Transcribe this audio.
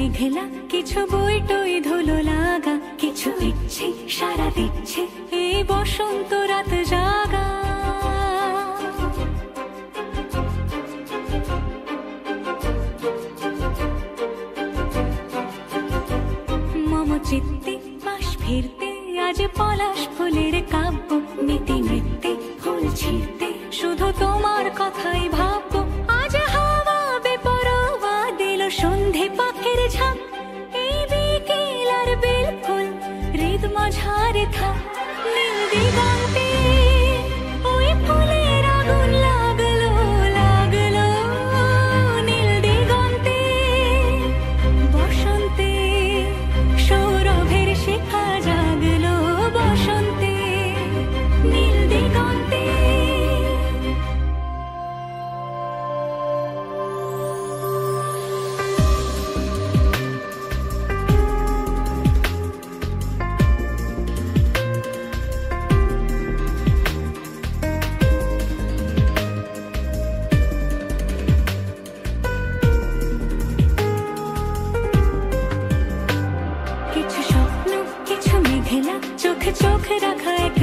মেঘলা, কিছু বই টই ধুলো লাগা, কিছু ইচ্ছে সারা দিচ্ছে এই বসন্ত রাত জাগা। মম চিত্তে পাশ ফিরতে আজ পলাশ ফুলের কাব্য, নীতি নৃত্যে ফুল ছিঁড়তে শুধু তোমার কথাই ভাববো। আজ হাওয়া বেপরোয়া দিল সন্ধে পাখির ঝাঁক, এই বিকেল আর বেল ফুল হৃদ মাঝারে থাক। নীল দিগন্তে ওই ফুলের আগুন লাগলো লাগলো, নীল দিগন্তে বসন্তে সৌরভের শিখা জাগলো, বসন্তে নীল দিগন্তে। কিছু স্বপ্ন, কিছু মেঘলা, চোখে চোখ রাখা এক